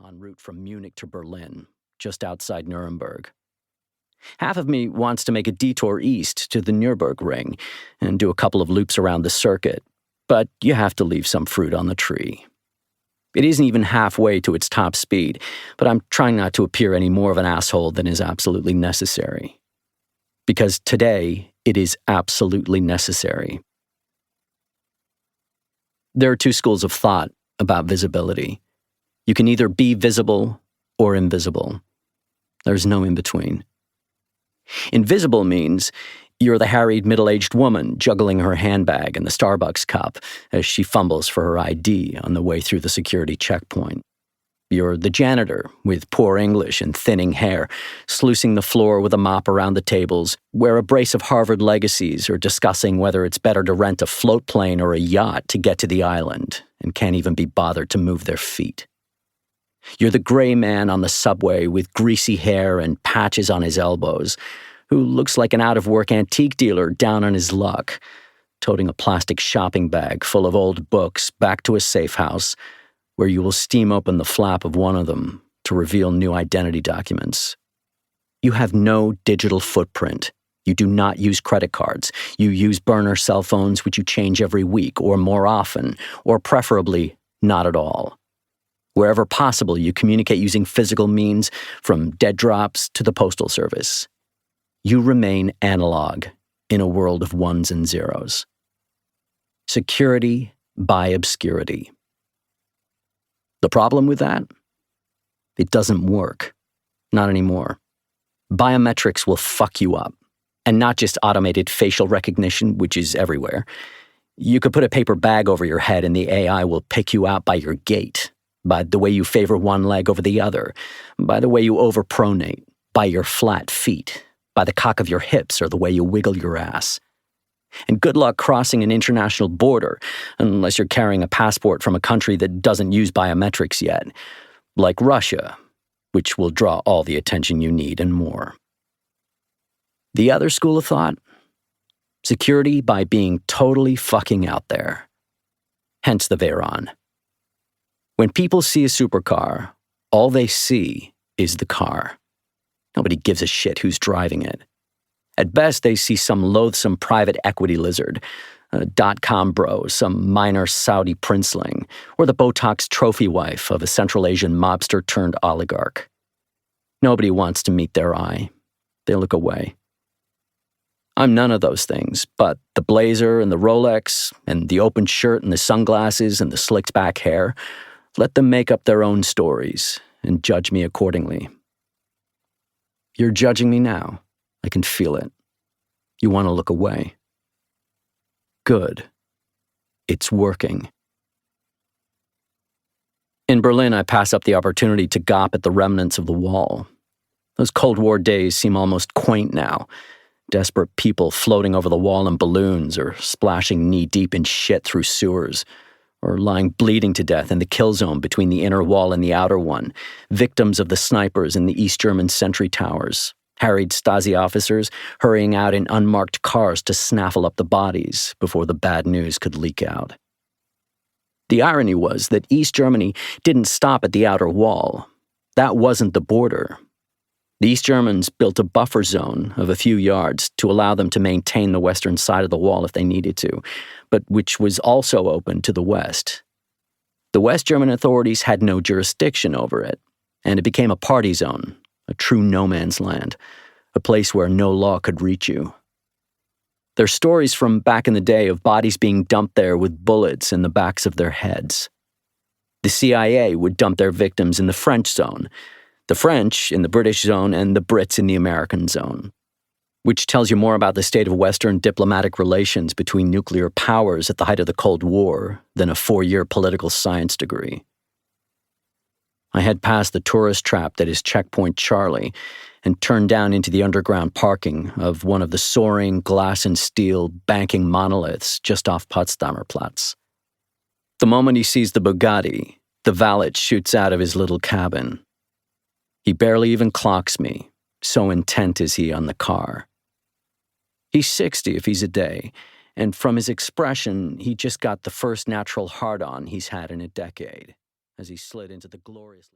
en route from Munich to Berlin, just outside Nuremberg. Half of me wants to make a detour east to the Nürburgring and do a couple of loops around the circuit, but you have to leave some fruit on the tree. It isn't even halfway to its top speed, but I'm trying not to appear any more of an asshole than is absolutely necessary. Because today, it is absolutely necessary. There are two schools of thought about visibility. You can either be visible or invisible. There's no in between. Invisible means you're the harried middle-aged woman juggling her handbag and the Starbucks cup as she fumbles for her ID on the way through the security checkpoint. You're the janitor with poor English and thinning hair, sluicing the floor with a mop around the tables, where a brace of Harvard legacies are discussing whether it's better to rent a float plane or a yacht to get to the island and can't even be bothered to move their feet. You're the gray man on the subway with greasy hair and patches on his elbows, who looks like an out-of-work antique dealer down on his luck, toting a plastic shopping bag full of old books back to a safe house, where you will steam open the flap of one of them to reveal new identity documents. You have no digital footprint. You do not use credit cards. You use burner cell phones, which you change every week or more often, or preferably not at all. Wherever possible, you communicate using physical means, from dead drops to the postal service. You remain analog in a world of ones and zeros. Security by obscurity. The problem with that? It doesn't work. Not anymore. Biometrics will fuck you up. And not just automated facial recognition, which is everywhere. You could put a paper bag over your head and the AI will pick you out by your gait, by the way you favor one leg over the other, by the way you overpronate, by your flat feet, by the cock of your hips or the way you wiggle your ass. And good luck crossing an international border, unless you're carrying a passport from a country that doesn't use biometrics yet, like Russia, which will draw all the attention you need and more. The other school of thought? Security by being totally fucking out there. Hence the Veyron. When people see a supercar, all they see is the car. Nobody gives a shit who's driving it. At best, they see some loathsome private equity lizard, a dot-com bro, some minor Saudi princeling, or the Botox trophy wife of a Central Asian mobster turned oligarch. Nobody wants to meet their eye. They look away. I'm none of those things, but the blazer and the Rolex, and the open shirt and the sunglasses and the slicked back hair, let them make up their own stories and judge me accordingly. You're judging me now. I can feel it. You want to look away. Good. It's working. In Berlin, I pass up the opportunity to gawp at the remnants of the wall. Those Cold War days seem almost quaint now. Desperate people floating over the wall in balloons or splashing knee-deep in shit through sewers, or lying bleeding to death in the kill zone between the inner wall and the outer one, victims of the snipers in the East German sentry towers, harried Stasi officers hurrying out in unmarked cars to snaffle up the bodies before the bad news could leak out. The irony was that East Germany didn't stop at the outer wall. That wasn't the border. The East Germans built a buffer zone of a few yards to allow them to maintain the western side of the wall if they needed to, but which was also open to the west. The West German authorities had no jurisdiction over it, and it became a party zone, a true no-man's land, a place where no law could reach you. There are stories from back in the day of bodies being dumped there with bullets in the backs of their heads. The CIA would dump their victims in the French zone, the French in the British zone, and the Brits in the American zone, which tells you more about the state of Western diplomatic relations between nuclear powers at the height of the Cold War than a 4-year political science degree. I head past the tourist trap that is Checkpoint Charlie and turn down into the underground parking of one of the soaring glass and steel banking monoliths just off Potsdamer Platz. The moment he sees the Bugatti, the valet shoots out of his little cabin. He barely even clocks me, so intent is he on the car. He's 60 if he's a day, and from his expression, he just got the first natural hard-on he's had in a decade, as he slid into the gloriously